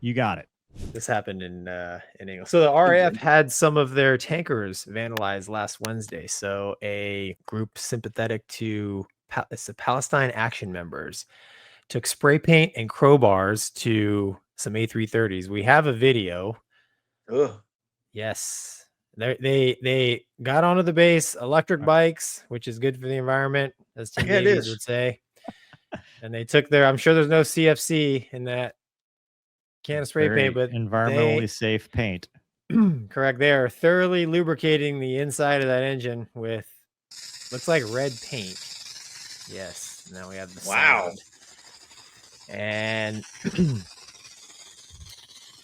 You got it. This happened in England. So the RAF had some of their tankers vandalized last Wednesday. So a group sympathetic to the Palestine Action members took spray paint and crowbars to some A330s. We have a video. Ugh. Yes. They got onto the base, electric bikes, which is good for the environment, as Tim Davies would say. And they took I'm sure there's no CFC in that can of spray paint, but environmentally safe paint. Correct. They are thoroughly lubricating the inside of that engine with looks like red paint. Yes. Now we have the sound. And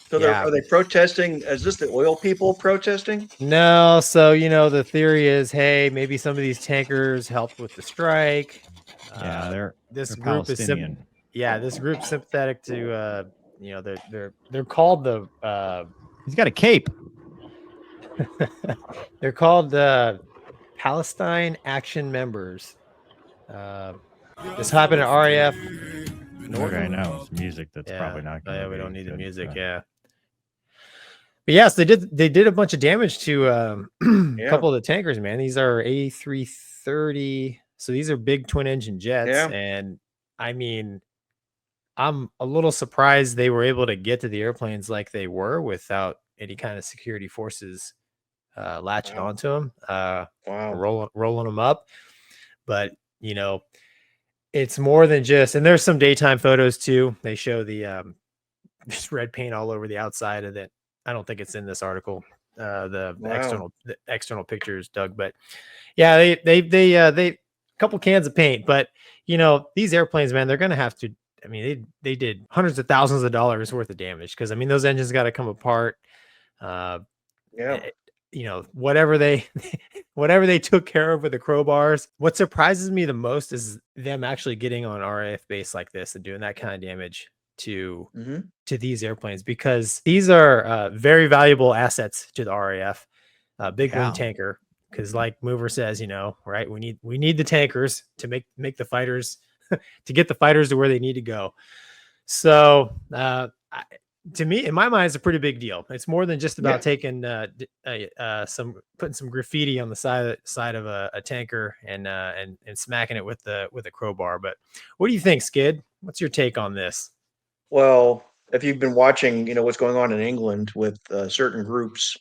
so are they protesting? Is this the oil people protesting? No. So, the theory is, hey, maybe some of these tankers helped with the strike. Yeah, this they're group Palestinian. this group's sympathetic to they're called the he's got a cape. They're called the Palestine Action members. This happened at RAF Norton. Okay, no, music that's probably not good. Yeah, we don't need the music, yeah. But yes, they did a bunch of damage to a couple of the tankers, man. These are A330, so these are big twin engine jets, and I mean, I'm a little surprised they were able to get to the airplanes like they were without any kind of security forces latching onto them, rolling them up. But it's more than just, and there's some daytime photos too. They show the just red paint all over the outside of it. I don't think it's in this article, the external pictures, Doug. But yeah, they couple cans of paint. But these airplanes, man, they're gonna have to. I mean, they did hundreds of thousands of dollars worth of damage because I mean those engines got to come apart. Whatever they took care of with the crowbars. What surprises me the most is them actually getting on RAF base like this and doing that kind of damage to these airplanes, because these are very valuable assets to the RAF. Big wing tanker, because like Mover says, right? We need the tankers to make the fighters to get the fighters to where they need to go. So to me, in my mind, it's a pretty big deal. It's more than just about taking putting some graffiti on the side of a tanker and smacking it with a crowbar. But what do you think, Skid? What's your take on this? Well, if you've been watching, what's going on in England with certain groups,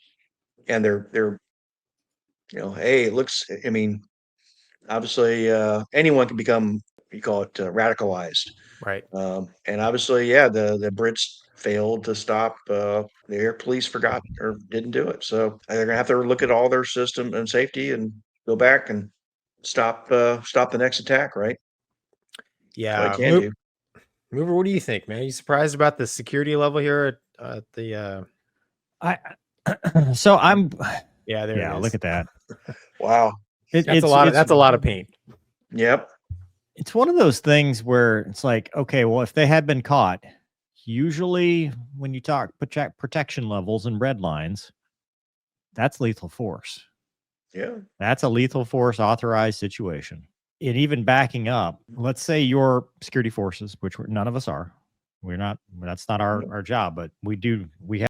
and they're hey, it looks. I mean, obviously, anyone can become, you call it, radicalized, right? And obviously, the Brits failed to stop. The air police forgot or didn't do it, so they're gonna have to look at all their system and safety and go back and stop the next attack, right? Yeah, Mover, what do you think, man? Are you surprised about the security level here at the? So I'm. Yeah, there. Yeah, look at that. Wow, that's a lot of paint. Yep. It's one of those things where it's like, okay, well, if they had been caught, usually when you talk protection levels and red lines, that's lethal force. Yeah, that's a lethal force authorized situation. And even backing up, let's say your security forces, which none of us are, we're not, that's not our job, but we have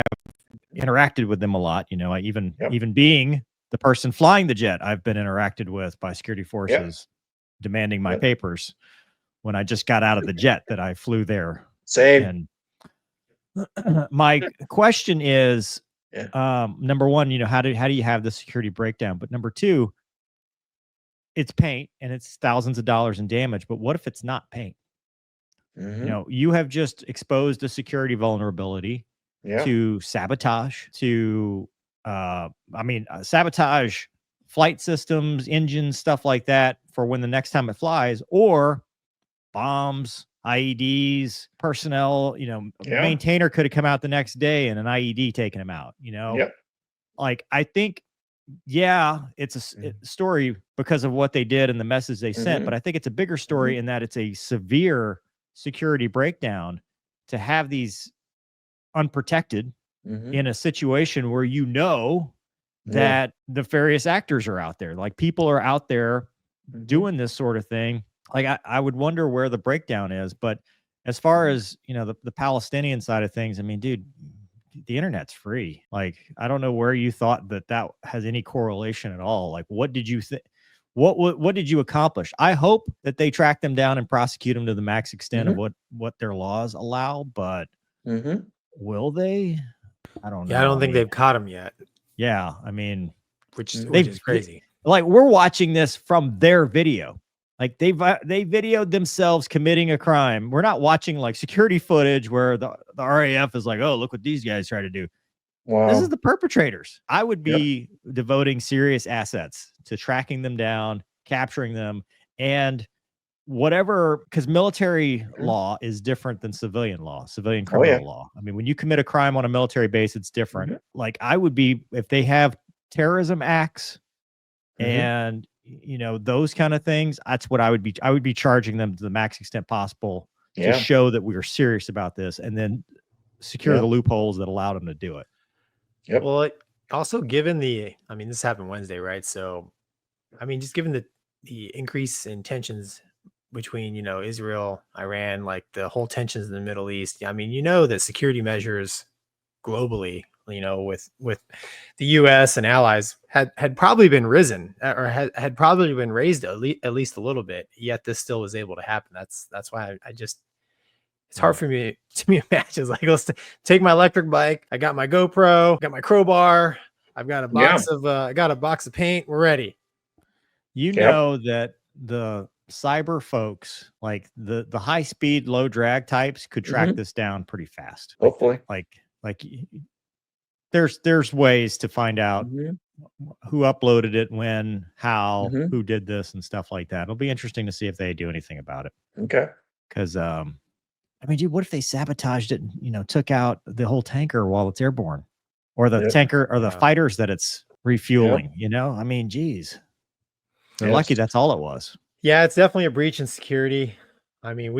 interacted with them a lot. Even being the person flying the jet, I've been interacted with by security forces demanding my papers when I just got out of the jet that I flew there. Same. And my question is, number one, how do you have the security breakdown? But number two, it's paint and it's thousands of dollars in damage. But what if it's not paint? You have just exposed a security vulnerability to sabotage, to sabotage flight systems, engines, stuff like that for when the next time it flies, or bombs, IEDs, personnel, maintainer could have come out the next day and an IED taken him out, Like, I think, it's a story because of what they did and the message they sent, but I think it's a bigger story in that it's a severe security breakdown to have these unprotected in a situation where that nefarious actors are out there. Like, people are out there doing this sort of thing. Like, I would wonder where the breakdown is, but as far as, you know, the Palestinian side of things, I mean, dude, the internet's free. Like, I don't know where you thought that has any correlation at all. Like, what did you think? What did you accomplish? I hope that they track them down and prosecute them to the max extent of what their laws allow, but will they? I don't know. Yeah, I don't think they've caught him yet. Yeah, I mean, which is crazy. Like, we're watching this from their video. Like, they videoed themselves committing a crime. We're not watching like security footage where the RAF is like, oh, look what these guys try to do. Wow. This is the perpetrators. I would be devoting serious assets to tracking them down, capturing them, and whatever, because military law is different than civilian law, civilian criminal law. I mean, when you commit a crime on a military base, it's different. Like, I would be, if they have terrorism acts and, you know, those kind of things, that's what I would be charging them to the max extent possible to show that we are serious about this, and then secure the loopholes that allowed them to do it. Well, also given I mean, this happened Wednesday, right? So, I mean, just given the increase in tensions between, you know, Israel, Iran, like the whole tensions in the Middle East. I mean, you know, that security measures globally, you know, with the U.S. and allies had probably been risen, or had probably been raised at least a little bit. Yet this still was able to happen. That's why I just. It's hard for me to imagine. Like, let's take my electric bike. I got my GoPro, got my crowbar. I've got a box of paint. We're ready. You know that the cyber folks, like the high speed, low drag types, could track this down pretty fast. Hopefully, like there's ways to find out who uploaded it, when, how, who did this, and stuff like that. It'll be interesting to see if they do anything about it. Okay, because I mean, dude, what if they sabotaged it and, you know, took out the whole tanker while it's airborne, or the tanker, or the fighters that it's refueling? You know, I mean, geez, they're lucky that's all it was. Yeah, it's definitely a breach in security. I mean,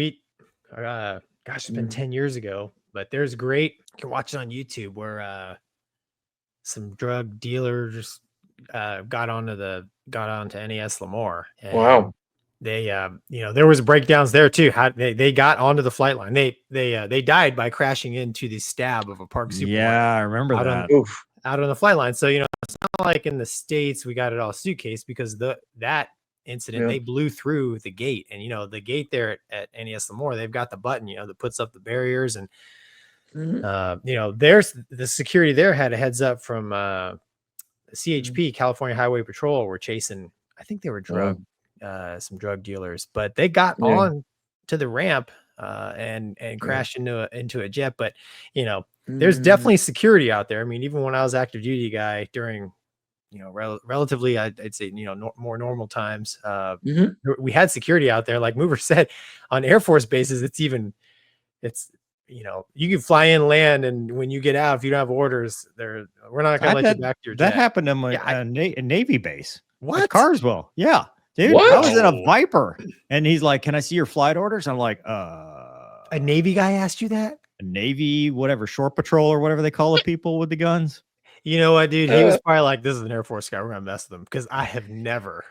gosh, it's been 10 years ago, but there's you can watch it on YouTube, where some drug dealers got onto NES Lemoore. And they, you know, there was breakdowns there too. How they got onto the flight line. They died by crashing into the stab of a park supermarket. Yeah, I remember that. Out on the flight line. So, you know, it's not like in the States we got it all suitcase, because that incident, they blew through the gate. And, you know, the gate there at NES Lemoore, they've got the button, you know, that puts up the barriers. And you know, there's the security there had a heads up from CHP, California Highway Patrol, were chasing, I think they were some drug dealers, but they got on to the ramp and crashed into a jet. But, you know, there's definitely security out there. I mean, even when I was active duty guy during, you know, relatively, I'd say, you know, more normal times, we had security out there. Like Mover said, on Air Force bases, it's, you know, you can fly in, land, and when you get out, if you don't have orders, we're not going to let you back to your jet. That happened in a Navy base. What? At Carswell. Yeah. Dude, I was in a Viper, and he's like, "Can I see your flight orders?" I'm like, A Navy guy asked you that? A Navy, whatever, shore patrol or whatever they call the people with the guns. You know what, dude? He was probably like, "This is an Air Force guy. We're gonna mess with him," because I have never,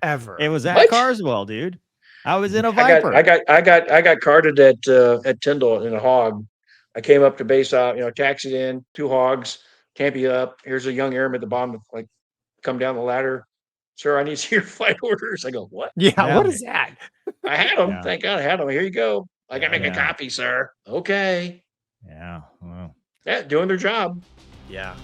ever. It was at Carswell, dude. I was in a Viper. I got carded at Tyndall in a hog. I came up to base out, you know, taxied in, 2 hogs, camp you up. Here's a young airman at the bottom, like, come down the ladder. Sir, I need to see your flight orders. I go, what? Yeah, what is that? I had them. Thank God I had them. Here you go. I got to make a copy, sir. Okay. Yeah. Well. Yeah, doing their job. Yeah.